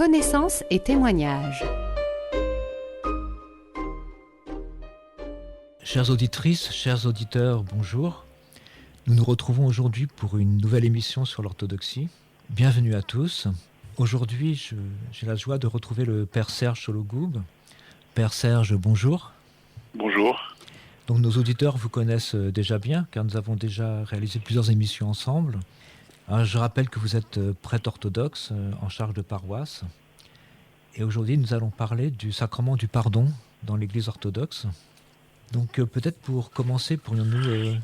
Connaissances et témoignages. Chères auditrices, chers auditeurs, bonjour. Nous nous retrouvons aujourd'hui pour une nouvelle émission sur l'orthodoxie. Bienvenue à tous. Aujourd'hui, j'ai la joie de retrouver le Père Serge Sologoub. Père Serge, bonjour. Bonjour. Donc nos auditeurs vous connaissent déjà bien, car nous avons déjà réalisé plusieurs émissions ensemble. Alors, je rappelle que vous êtes prêtre orthodoxe en charge de paroisse. Et aujourd'hui, nous allons parler du sacrement du pardon dans l'Église orthodoxe. Donc peut-être pour commencer, pourrions-nous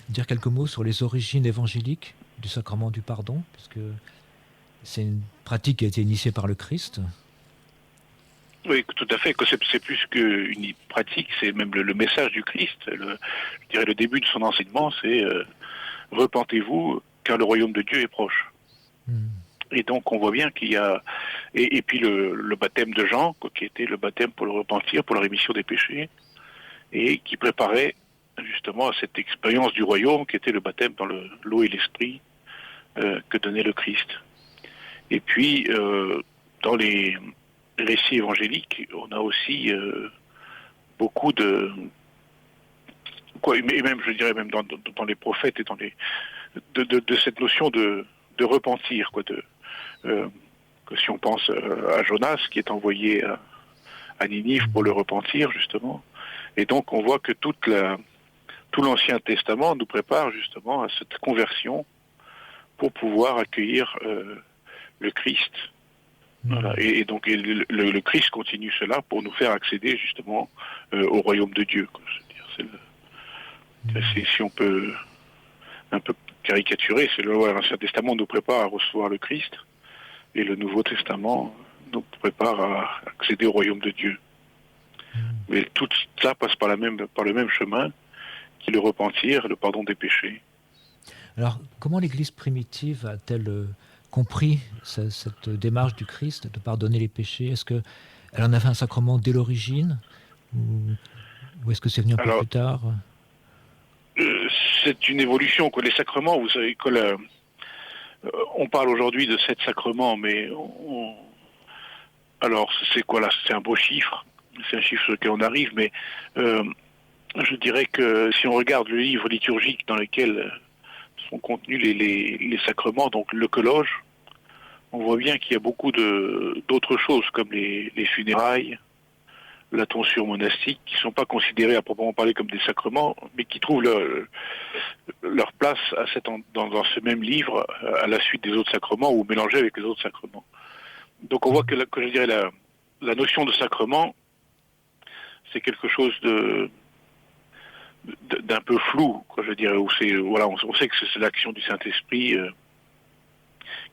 dire quelques mots sur les origines évangéliques du sacrement du pardon, puisque c'est une pratique qui a été initiée par le Christ. Oui, tout à fait. Que c'est plus qu'une pratique, c'est même le message du Christ. Je dirais le début de son enseignement, c'est repentez-vous, car le royaume de Dieu est proche. Et donc on voit bien qu'il y a et puis le baptême de Jean, qui était le baptême pour le repentir, pour la rémission des péchés, et qui préparait justement à cette expérience du royaume, qui était le baptême dans l'eau et l'esprit que donnait le Christ. Et puis dans les récits évangéliques, on a aussi beaucoup de et même je dirais même dans les prophètes et dans les de cette notion de repentir, que si on pense à Jonas qui est envoyé à Ninive pour le repentir justement, et donc on voit que tout l'Ancien Testament nous prépare justement à cette conversion pour pouvoir accueillir le Christ. Voilà. Et donc le Christ continue cela pour nous faire accéder justement au royaume de Dieu. Si on peut un peu caricaturer, c'est l'Ancien Testament nous prépare à recevoir le Christ et le Nouveau Testament nous prépare à accéder au royaume de Dieu. Mais tout ça passe par le même chemin qui est le repentir, le pardon des péchés. Alors, comment l'Église primitive a-t-elle compris cette démarche du Christ de pardonner les péchés? Est-ce qu'elle en avait un sacrement dès l'origine ou est-ce que c'est venu un peu plus tard? C'est une évolution. Les sacrements, vous savez, on parle aujourd'hui de 7 sacrements, mais alors c'est quoi là? C'est un beau chiffre. C'est un chiffre sur lequel on arrive, mais je dirais que si on regarde le livre liturgique dans lequel sont contenus les sacrements, donc l'eucologe, on voit bien qu'il y a beaucoup d'autres choses comme les funérailles, la tonsure monastique, qui ne sont pas considérées à proprement parler comme des sacrements, mais qui trouvent leur place dans ce même livre à la suite des autres sacrements ou mélangés avec les autres sacrements. Donc on voit que je dirais la notion de sacrement, c'est quelque chose d'un peu flou, je dirais, où on sait que c'est l'action du Saint-Esprit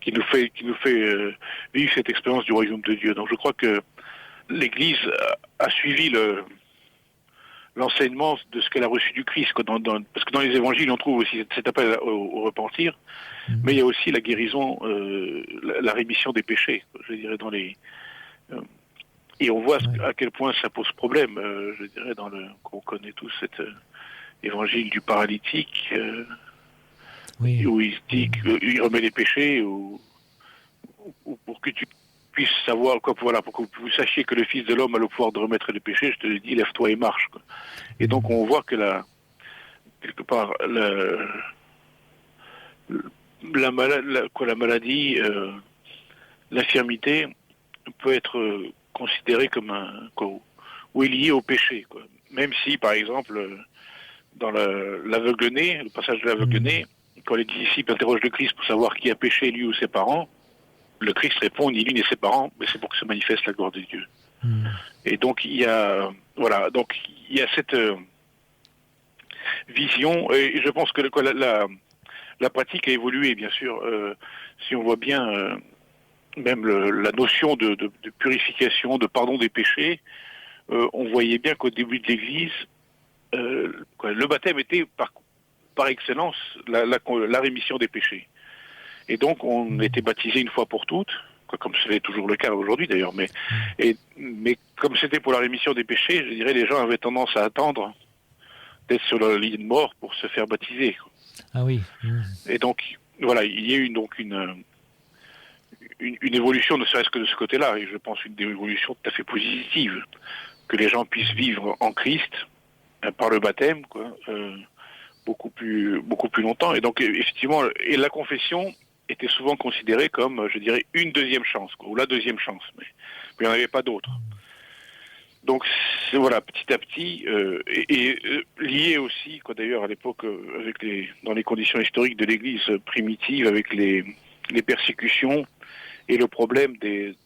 qui nous fait vivre cette expérience du royaume de Dieu. Donc je crois que l'Église a suivi l'enseignement de ce qu'elle a reçu du Christ, parce que dans les évangiles on trouve aussi cet appel au repentir, mais il y a aussi la guérison, la rémission des péchés, je dirais, et on voit à quel point ça pose problème, je dirais, qu'on connaît tous cet évangile du paralytique, où il dit qu'il remet les péchés, ou pour que tu puisses savoir, pour que vous sachiez que le Fils de l'homme a le pouvoir de remettre les péchés, je te le dis, lève-toi et marche. Et donc on voit que quelque part, la maladie, l'infirmité peut être considérée comme ou est liée au péché, Même si, par exemple, dans l'aveugle-né, le passage de l'aveugle-né, quand les disciples interrogent le Christ pour savoir qui a péché, lui ou ses parents, le Christ répond ni lui ni ses parents, mais c'est pour que se manifeste la gloire de Dieu. Et donc il y a cette vision, et je pense que la pratique a évolué, bien sûr. Si on voit bien même la notion de purification, de pardon des péchés, on voyait bien qu'au début de l'Église, le baptême était par excellence la rémission des péchés. Et donc on était baptisé une fois pour toutes, comme c'est toujours le cas aujourd'hui d'ailleurs, mais comme c'était pour la rémission des péchés, je dirais les gens avaient tendance à attendre d'être sur la ligne de mort pour se faire baptiser. Ah oui. Et donc voilà, il y a eu donc une évolution, ne serait-ce que de ce côté-là, et je pense une évolution tout à fait positive, que les gens puissent vivre en Christ par le baptême, quoi, beaucoup plus longtemps. Et donc effectivement, et la confession était souvent considérée comme, je dirais, une deuxième chance, quoi, ou la deuxième chance, mais il n'y en avait pas d'autre. Donc voilà, petit à petit, lié aussi, quoi, d'ailleurs à l'époque, dans les conditions historiques de l'Église primitive, avec les persécutions et le problème des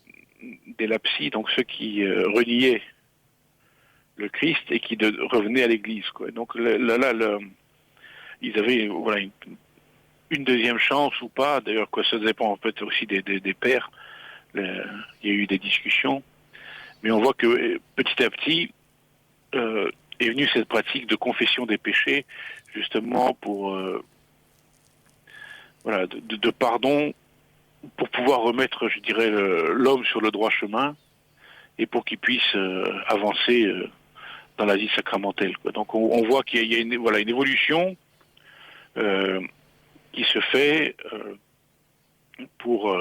lapsis, donc ceux qui reniaient le Christ et qui revenaient à l'Église, quoi. Donc là, ils avaient voilà une deuxième chance ou pas. D'ailleurs, quoi, ça dépend peut-être aussi des pères. Il y a eu des discussions. Mais on voit que petit à petit est venue cette pratique de confession des péchés, justement pour de pardon, pour pouvoir remettre, je dirais, l'homme sur le droit chemin et pour qu'il puisse avancer dans la vie sacramentelle, quoi. Donc on voit qu'il y a une évolution qui se fait pour,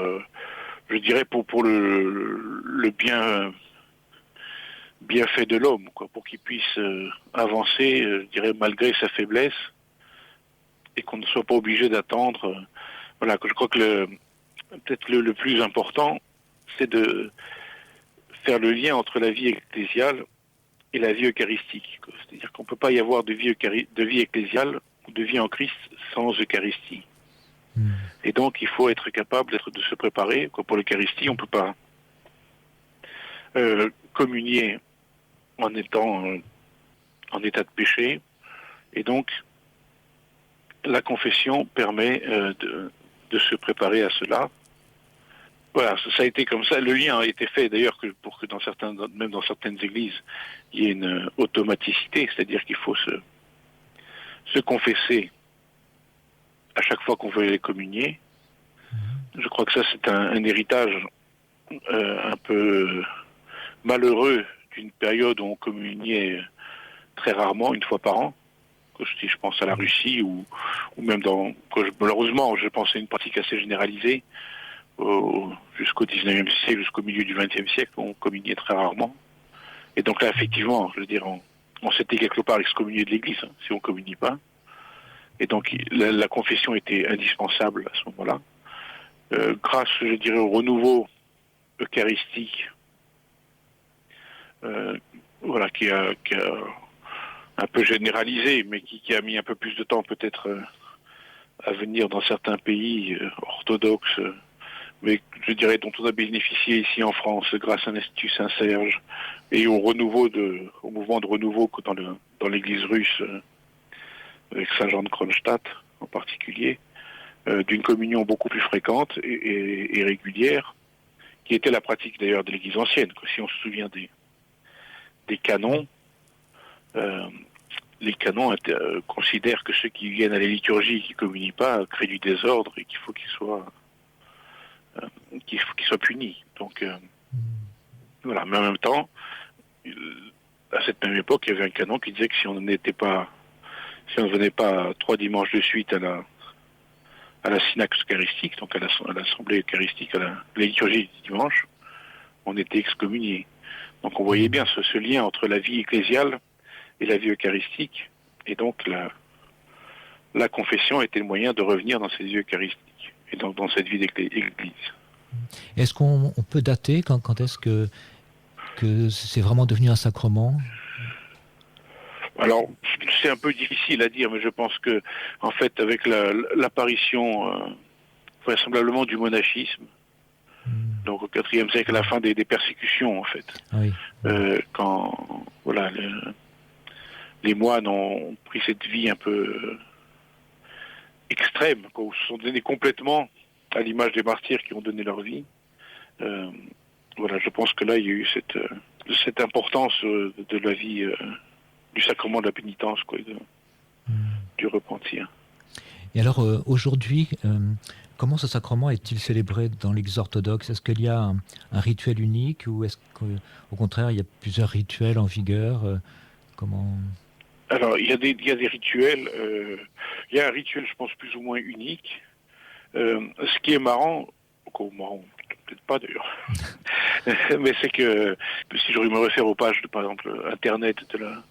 je dirais, pour le bienfait de l'homme, quoi, pour qu'il puisse avancer, je dirais, malgré sa faiblesse, et qu'on ne soit pas obligé d'attendre. Voilà, je crois que peut-être le plus important, c'est de faire le lien entre la vie ecclésiale et la vie eucharistique, quoi. C'est-à-dire qu'on ne peut pas y avoir de vie ecclésiale ou de vie en Christ sans Eucharistie. Et donc, il faut être capable de se préparer, quoi. Pour l'Eucharistie, on ne peut pas communier en étant en état de péché. Et donc, la confession permet de se préparer à cela. Voilà, ça a été comme ça. Le lien a été fait d'ailleurs pour que même dans certaines églises, il y ait une automaticité, c'est-à-dire qu'il faut se confesser à chaque fois qu'on veut les communier. Je crois que ça, c'est un héritage un peu malheureux d'une période où on communiait très rarement, une fois par an. Si je pense à la Russie ou même malheureusement, je pense à une pratique assez généralisée jusqu'au 19e siècle, jusqu'au milieu du 20e siècle, on communiait très rarement. Et donc là, effectivement, je veux dire, on s'était quelque part excommunié de l'Église, hein, si on ne communie pas. Et donc la confession était indispensable à ce moment-là. Grâce, je dirais, au renouveau eucharistique, qui a un peu généralisé, mais qui a mis un peu plus de temps peut-être à venir dans certains pays orthodoxes, mais je dirais dont on a bénéficié ici en France grâce à l'Institut Saint-Serge et au mouvement de renouveau dans l'Église russe, avec Saint-Jean de Kronstadt en particulier, d'une communion beaucoup plus fréquente et régulière, qui était la pratique d'ailleurs de l'Église ancienne. Si on se souvient des canons, les canons considèrent que ceux qui viennent à la liturgie et qui ne communient pas créent du désordre et qu'il faut qu'ils soient punis. Donc voilà. Mais en même temps, à cette même époque, il y avait un canon qui disait que si on ne venait pas 3 dimanches de suite à la synaxe eucharistique, donc à l'assemblée eucharistique, à la liturgie du dimanche, on était excommunié. Donc on voyait bien ce lien entre la vie ecclésiale et la vie eucharistique, et donc la confession était le moyen de revenir dans ces vies eucharistiques, et donc dans cette vie d'église. Est-ce qu'on peut dater quand est-ce que c'est vraiment devenu un sacrement ? Alors, c'est un peu difficile à dire, mais je pense que, en fait, avec l'apparition vraisemblablement du monachisme, donc au IVe siècle, à la fin des persécutions, en fait, oui. Quand les moines ont pris cette vie un peu extrême, quand ils se sont donnés complètement à l'image des martyrs qui ont donné leur vie. Je pense que là, il y a eu cette importance de la vie, du sacrement de la pénitence, quoi, du repentir. Et alors, aujourd'hui, comment ce sacrement est-il célébré dans l'Église orthodoxe ? Est-ce qu'il y a un rituel unique ou est-ce qu'au contraire, il y a plusieurs rituels en vigueur ? Comment... Alors, il y a des rituels. Il y a un rituel, je pense, plus ou moins unique. Ce qui est marrant, peut-être pas d'ailleurs. Mais c'est que, si je me réfère aux pages, par exemple, Internet de la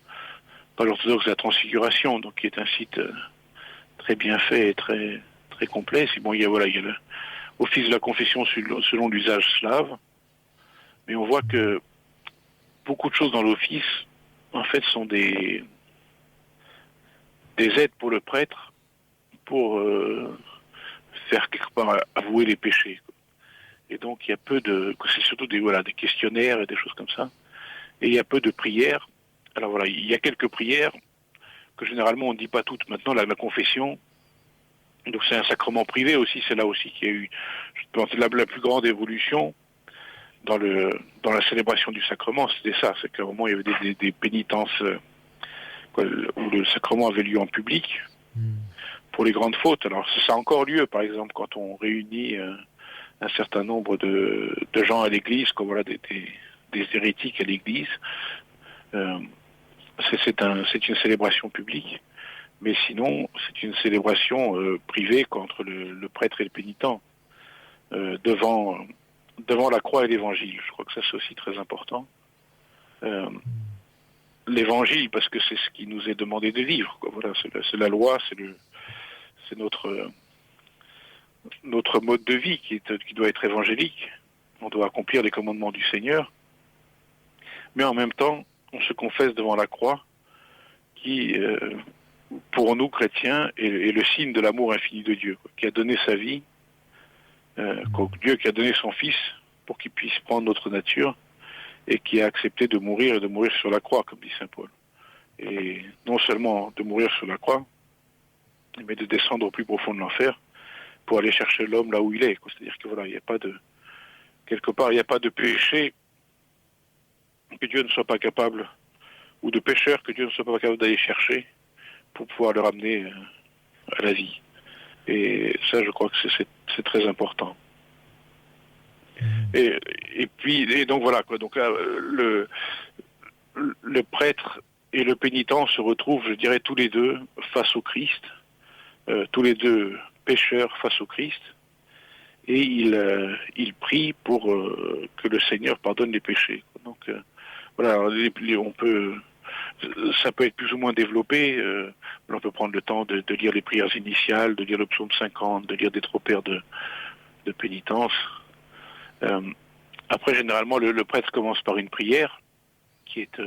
page orthodoxe de la Transfiguration, donc qui est un site très bien fait et très, très complet. C'est bon, il y a l'office de la confession selon l'usage slave, mais on voit que beaucoup de choses dans l'office, en fait, sont des aides pour le prêtre pour faire quelque part avouer les péchés. Et donc il y a c'est surtout des questionnaires et des choses comme ça. Et il y a peu de prières. Alors voilà, il y a quelques prières que généralement on ne dit pas toutes. Maintenant, la confession, donc c'est un sacrement privé aussi, c'est là aussi qu'il y a eu, je pense, la plus grande évolution dans la célébration du sacrement, c'était ça, c'est qu'à un moment il y avait des pénitences où le sacrement avait lieu en public pour les grandes fautes. Alors ça a encore lieu, par exemple, quand on réunit un certain nombre de gens à l'église, comme voilà des hérétiques à l'église. C'est une célébration publique, mais sinon c'est une célébration privée entre le prêtre et le pénitent devant la croix et l'évangile. Je crois que ça c'est aussi très important. L'évangile, parce que c'est ce qui nous est demandé de vivre, quoi. Voilà, c'est la loi, c'est notre mode de vie qui doit être évangélique. On doit accomplir les commandements du Seigneur, mais en même temps on se confesse devant la croix qui, pour nous chrétiens, est le signe de l'amour infini de Dieu, quoi, qui a donné sa vie, Dieu qui a donné son Fils pour qu'il puisse prendre notre nature et qui a accepté de mourir sur la croix, comme dit saint Paul. Et non seulement de mourir sur la croix, mais de descendre au plus profond de l'enfer pour aller chercher l'homme là où il est. C'est-à-dire que voilà, il n'y a pas de péché que Dieu ne soit pas capable, ou de pécheur que Dieu ne soit pas capable d'aller chercher pour pouvoir le ramener à la vie. Et ça, je crois que c'est très important. Et donc voilà, quoi. Donc là, le prêtre et le pénitent se retrouvent, je dirais, tous les deux face au Christ, tous les deux pécheurs face au Christ, et ils prient pour que le Seigneur pardonne les péchés. Donc voilà, ça peut être plus ou moins développé. On peut prendre le temps de lire les prières initiales, de lire le psaume 50, de lire des tropères de pénitence. Après, généralement, le prêtre commence par une prière qui est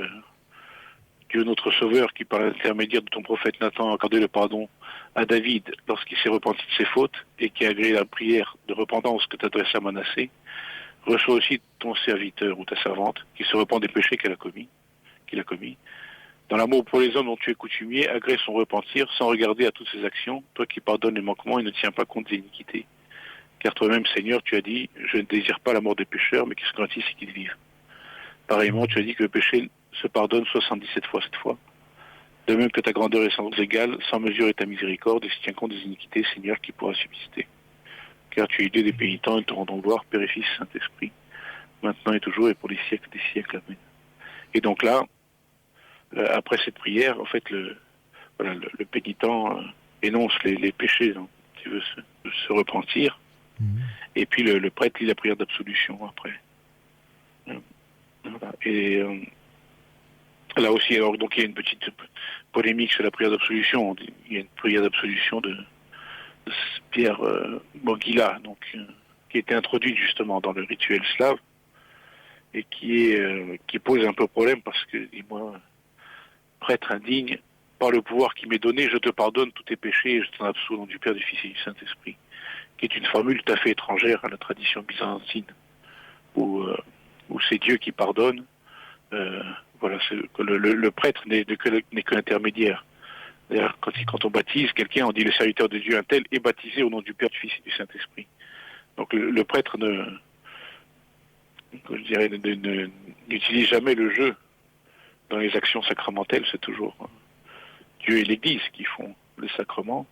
Dieu notre Sauveur, qui par l'intermédiaire de ton prophète Nathan a accordé le pardon à David lorsqu'il s'est repenti de ses fautes et qui a agréé la prière de repentance que tu adresses à Manassé. Reçois aussi ton serviteur ou ta servante qui se repent des péchés qu'il a commis. Dans l'amour pour les hommes dont tu es coutumier, agrée son repentir sans regarder à toutes ses actions, toi qui pardonnes les manquements et ne tiens pas compte des iniquités. Car toi-même, Seigneur, tu as dit, je ne désire pas la mort des pécheurs, mais qu'ils se convertissent et qu'ils vivent. Pareillement, tu as dit que le péché se pardonne 77 fois cette fois. De même que ta grandeur est sans doute égale, sans mesure est ta miséricorde, et si tiens compte des iniquités, Seigneur, qui pourra subsister. Car tu es Dieu des pénitents, et te rendons gloire, Père et Fils, Saint-Esprit, maintenant et toujours, et pour les siècles des siècles. Amen. Et donc là, après cette prière, en fait, le pénitent énonce les péchés dont il veut se repentir, et puis le prêtre lit la prière d'absolution après. Voilà. Et là aussi, alors, donc il y a une petite polémique sur la prière d'absolution. Il y a une prière d'absolution de Pierre Mogila, donc qui a été introduite justement dans le rituel slave et qui pose un peu problème parce que, dis-moi, prêtre indigne, par le pouvoir qui m'est donné, je te pardonne tous tes péchés et je t'en absolue au nom du Père, du Fils et du Saint-Esprit, qui est une formule tout à fait étrangère à la tradition byzantine, où c'est Dieu qui pardonne. Voilà, le prêtre n'est que l'intermédiaire. D'ailleurs, quand on baptise quelqu'un, on dit le serviteur de Dieu un tel est baptisé au nom du Père, du Fils et du Saint-Esprit. Donc le prêtre n'utilise jamais le jeu dans les actions sacramentelles. C'est toujours Dieu et l'Église qui font le sacrement.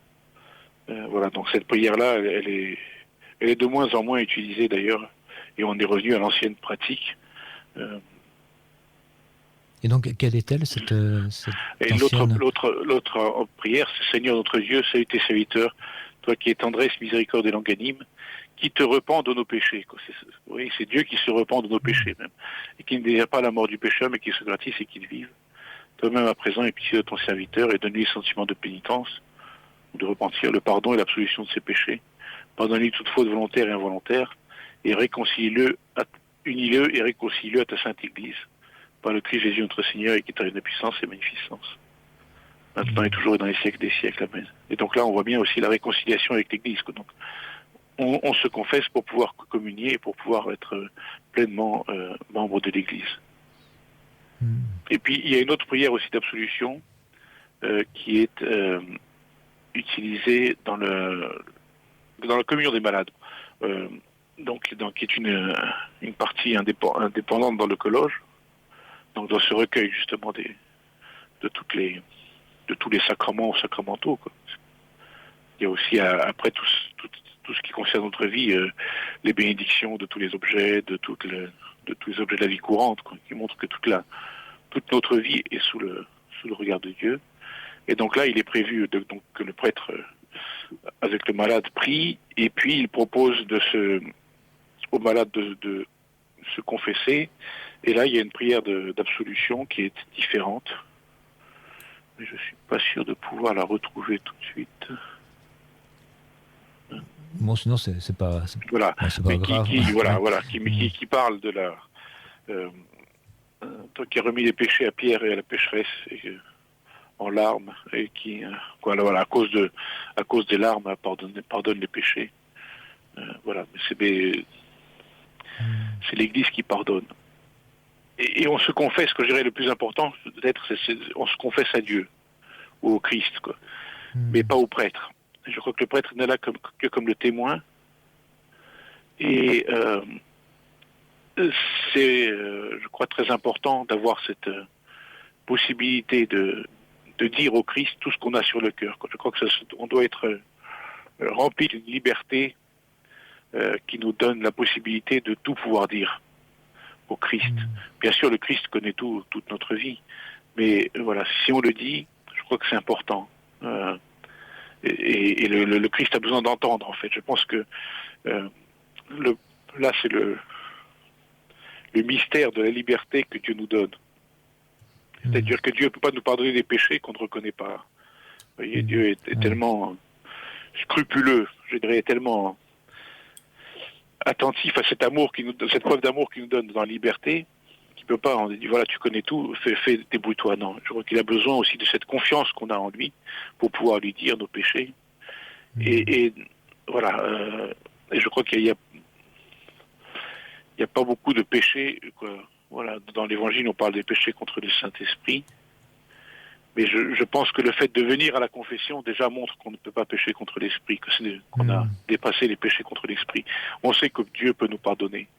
Voilà, donc cette prière-là, elle est de moins en moins utilisée d'ailleurs, et on est revenu à l'ancienne pratique. Et donc, quelle est-elle, cette et ancienne... l'autre prière, c'est Seigneur notre Dieu, salue tes serviteurs, toi qui es tendresse, miséricorde et longanime, qui te repent de nos péchés. Quoi. Oui, c'est Dieu qui se repent de nos péchés même, et qui ne désire pas la mort du pécheur, mais qui se gratise et qu'il vive. Toi-même à présent, aie pitié de ton serviteur et donne-lui le sentiment de pénitence, ou de repentir, le pardon et l'absolution de ses péchés. Pardonne-lui toute faute volontaire et involontaire, et unis-le et réconcilie-le à ta sainte Église, par le Christ Jésus notre Seigneur, et qui t'a une puissance et magnificence. Maintenant et toujours et dans les siècles des siècles. Amen. Et donc là, on voit bien aussi la réconciliation avec l'Église. Donc, on se confesse pour pouvoir communier et pour pouvoir être pleinement membre de l'Église. Et puis, il y a une autre prière aussi d'absolution qui est utilisée dans la communion des malades. Qui est une partie indépendante dans le colloge, donc dans ce recueil justement de tous les sacrements ou sacramentaux. Quoi. Il y a aussi après tout ce qui concerne notre vie, les bénédictions de tous les objets, de tous les objets de la vie courante, quoi, qui montrent que toute notre vie est sous le regard de Dieu. Et donc là, il est prévu que le prêtre, avec le malade, prie, et puis il propose au malade de se confesser. Et là, il y a une prière d'absolution qui est différente. Mais je ne suis pas sûr de pouvoir la retrouver tout de suite. Bon, sinon, c'est pas voilà. C'est pas grave. Qui parle de la... qui a remis les péchés à Pierre et à la pécheresse en larmes, et qui, à cause des larmes, pardonne les péchés. Mais c'est l'Église qui pardonne. Et on se confesse, ce que je dirais le plus important, peut-être, on se confesse à Dieu, ou au Christ, quoi, mais pas au prêtre. Je crois que le prêtre n'est là que comme le témoin. Et c'est, je crois, très important d'avoir cette possibilité de dire au Christ tout ce qu'on a sur le cœur. Je crois qu'on doit être rempli d'une liberté qui nous donne la possibilité de tout pouvoir dire au Christ. Bien sûr, le Christ connaît toute notre vie, mais si on le dit, je crois que c'est important. Et le Christ a besoin d'entendre, en fait. Je pense que là, c'est le mystère de la liberté que Dieu nous donne. C'est-à-dire que Dieu ne peut pas nous pardonner des péchés qu'on ne reconnaît pas. Vous voyez, Dieu est tellement scrupuleux, je dirais, tellement attentif à cette preuve d'amour qu'il nous donne dans la liberté, qu'il ne peut pas, on dit, tu connais tout, fais débrouille-toi. Non, je crois qu'il a besoin aussi de cette confiance qu'on a en lui pour pouvoir lui dire nos péchés. Et je crois qu'il n'y a pas beaucoup de péchés, quoi. Dans l'Évangile, on parle des péchés contre le Saint-Esprit. Mais je pense que le fait de venir à la confession déjà montre qu'on ne peut pas pécher contre l'Esprit, qu'on a dépassé les péchés contre l'Esprit. On sait que Dieu peut nous pardonner.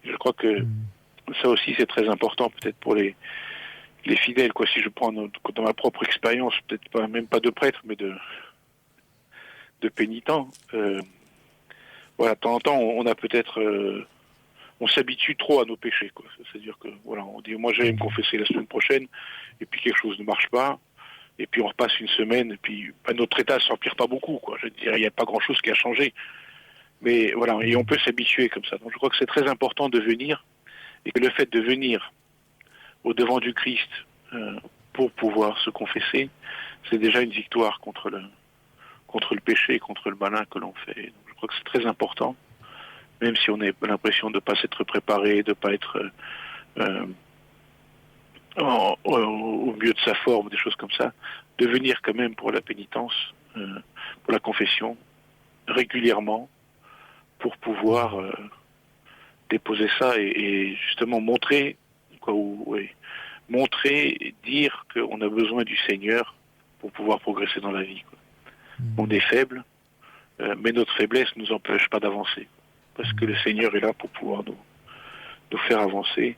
Je crois que ça aussi, c'est très important, peut-être pour les fidèles. Si je prends dans ma propre expérience, peut-être même pas de prêtre, mais de pénitent. De temps en temps, on a peut-être... on s'habitue trop à nos péchés, quoi. C'est-à-dire que, on dit, moi j'allais me confesser la semaine prochaine, et puis quelque chose ne marche pas, et puis on repasse une semaine, et puis notre état ne s'empire pas beaucoup, quoi. Je veux dire, il n'y a pas grand-chose qui a changé. Mais et on peut s'habituer comme ça. Donc je crois que c'est très important de venir, et que le fait de venir au devant du Christ pour pouvoir se confesser, c'est déjà une victoire contre le péché, contre le malin que l'on fait. Donc je crois que c'est très important. Même si on a l'impression de ne pas s'être préparé, de ne pas être au mieux de sa forme, des choses comme ça, de venir quand même pour la pénitence, pour la confession, régulièrement, pour pouvoir déposer ça et justement montrer, dire qu'on a besoin du Seigneur pour pouvoir progresser dans la vie. On est faible, mais notre faiblesse ne nous empêche pas d'avancer. Parce que le Seigneur est là pour pouvoir nous faire avancer,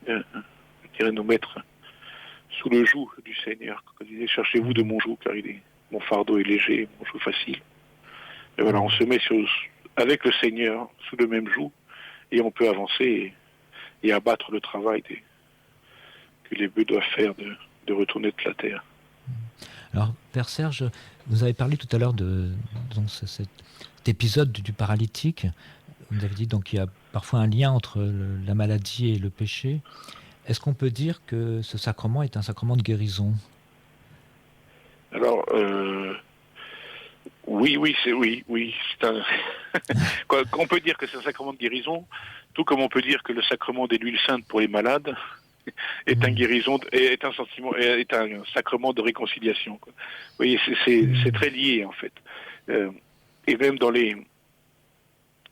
nous mettre sous le joug du Seigneur. Quand il dit, cherchez-vous de mon joug, car mon fardeau est léger, mon joug facile. Et on se met avec le Seigneur sous le même joug, et on peut avancer et abattre le travail que les bœufs doivent faire de retourner de la terre. Alors, Père Serge, vous avez parlé tout à l'heure de cet épisode du paralytique. Vous avez dit donc il y a parfois un lien entre la maladie et le péché. Est-ce qu'on peut dire que ce sacrement est un sacrement de guérison? Alors, oui, c'est un... On peut dire que c'est un sacrement de guérison, tout comme on peut dire que le sacrement des l'huile sainte pour les malades est est un sentiment, est un sacrement de réconciliation, quoi. Vous voyez, c'est très lié en fait. Et même dans les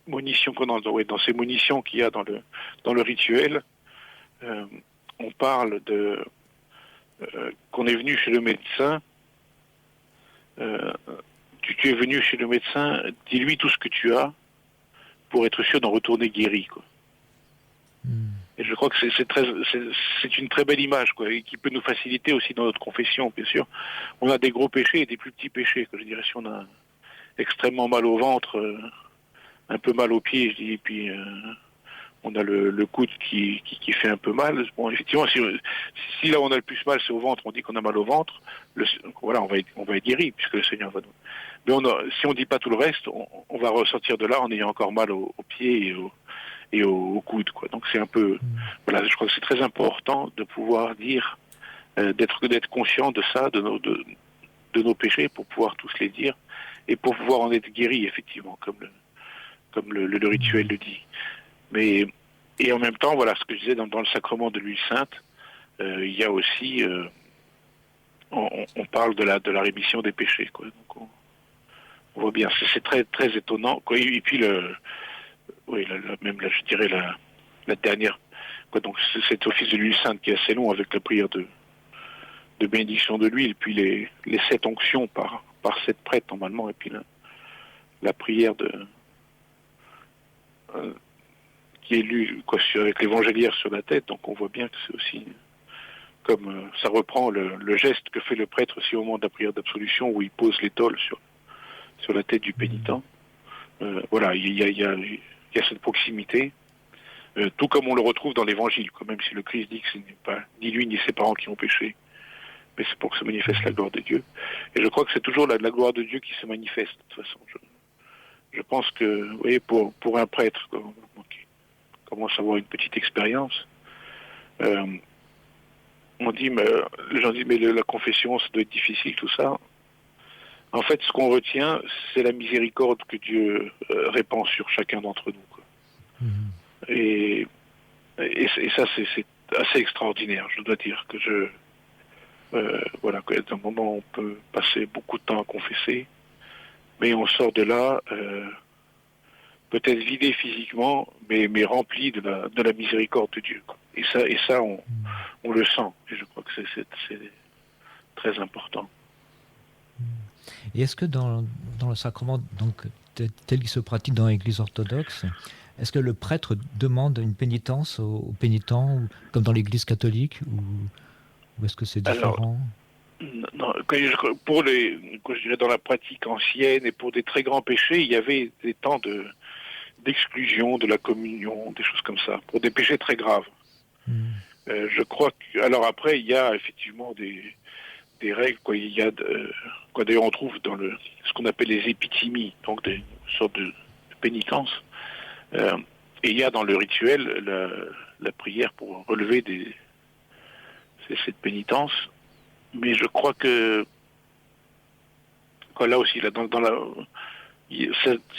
monitions dans ces monitions qu'il y a dans le rituel, on parle de qu'on est venu chez le médecin. Tu es venu chez le médecin, dis-lui tout ce que tu as pour être sûr d'en retourner guéri, quoi. Et je crois que c'est une très belle image, quoi, et qui peut nous faciliter aussi dans notre confession, bien sûr. On a des gros péchés et des plus petits péchés, quoi. Je dirais, si on a extrêmement mal au ventre, un peu mal aux pieds, je dis, et puis on a le coude qui fait un peu mal. Bon, effectivement, si là où on a le plus mal, c'est au ventre, on dit qu'on a mal au ventre, voilà, on va être guéri, puisque le Seigneur va nous... Mais si on dit pas tout le reste, on va ressortir de là en ayant encore mal aux pieds et au coude, quoi. Donc c'est un peu... Voilà, je crois que c'est très important de pouvoir dire, d'être conscient de ça, de nos péchés, pour pouvoir tous les dire, et pour pouvoir en être guéri, effectivement, comme le rituel le dit. Et en même temps, voilà, ce que je disais dans le sacrement de l'huile sainte, il y a aussi, on parle de la rémission des péchés, quoi. Donc on voit bien, c'est très très étonnant, quoi. Et puis je dirais la dernière, quoi. Donc cet office de l'huile sainte qui est assez long avec la prière de bénédiction de l'huile, puis les 7 onctions par 7 prêtres normalement, et puis la prière qui est lue, quoi, avec l'évangéliaire sur la tête. Donc on voit bien que c'est aussi comme ça reprend le geste que fait le prêtre aussi au moment de la prière d'absolution, où il pose l'étole sur la tête du pénitent. Voilà, il y a cette proximité, tout comme on le retrouve dans l'évangile, quoi, même si le Christ dit que ce n'est pas ni lui ni ses parents qui ont péché, mais c'est pour que se manifeste la gloire de Dieu. Et je crois que c'est toujours la gloire de Dieu qui se manifeste, de toute façon. Je pense que, vous voyez, pour un prêtre qui commence à avoir une petite expérience, les gens disent, mais la confession, ça doit être difficile, tout ça. En fait, ce qu'on retient, c'est la miséricorde que Dieu répand sur chacun d'entre nous, quoi. Et ça, c'est assez extraordinaire. Je dois dire que voilà, qu'à un moment, on peut passer beaucoup de temps à confesser, mais on sort de là, peut-être vidé physiquement, mais rempli de la miséricorde de Dieu, quoi. Et ça, on le sent. Et je crois que c'est très important. Et est-ce que dans le sacrement donc, tel qu'il se pratique dans l'Église orthodoxe, est-ce que le prêtre demande une pénitence aux pénitents, comme dans l'Église catholique, ou est-ce que c'est différent? Alors, non, je dirais dans la pratique ancienne et pour des très grands péchés, il y avait des temps d'exclusion de la communion, des choses comme ça, pour des péchés très graves. Je crois que, alors après, il y a effectivement des règles, quoi. Il y a quoi, d'ailleurs on trouve dans ce qu'on appelle les épithymies, donc des sortes de pénitences. Et il y a dans le rituel la prière pour relever cette pénitence. Mais je crois que là aussi, ça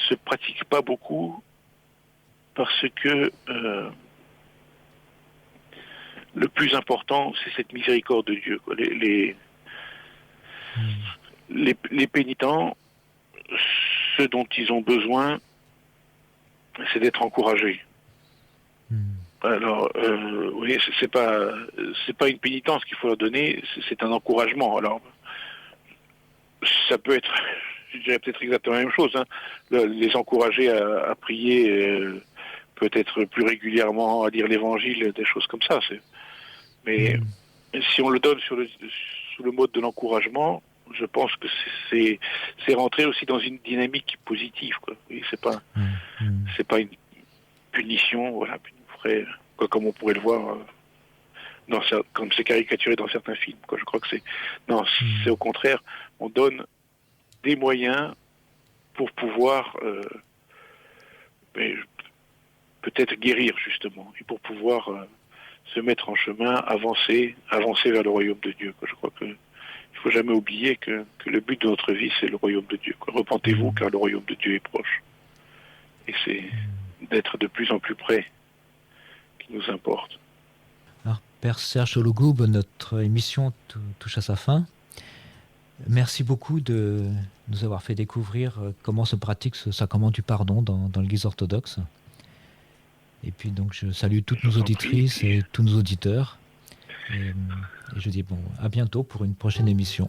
se pratique pas beaucoup parce que le plus important, c'est cette miséricorde de Dieu, quoi. Les pénitents, ce dont ils ont besoin, c'est d'être encouragés. Alors, oui, c'est pas une pénitence qu'il faut leur donner, c'est un encouragement. Alors, ça peut être, je dirais peut-être exactement la même chose, hein. Les encourager à prier, peut-être plus régulièrement, à lire l'Évangile, des choses comme ça. Mais si on le donne sous le mode de l'encouragement, je pense que c'est rentrer aussi dans une dynamique positive, quoi. Oui, c'est pas une punition, voilà, comme on pourrait le voir, comme c'est caricaturé dans certains films, quoi. Je crois que c'est au contraire, on donne des moyens pour pouvoir peut-être guérir justement, et pour pouvoir se mettre en chemin, avancer vers le royaume de Dieu. Je crois que il faut jamais oublier que le but de notre vie, c'est le royaume de Dieu. Repentez-vous, car le royaume de Dieu est proche. Et c'est d'être de plus en plus près qui nous importe. Alors, Père Serge Sologoub, notre émission touche à sa fin. Merci beaucoup de nous avoir fait découvrir comment se pratique ce sacrement du pardon dans l'Église orthodoxe. Et puis donc je salue toutes nos auditrices et tous nos auditeurs. Et je dis à bientôt pour une prochaine émission.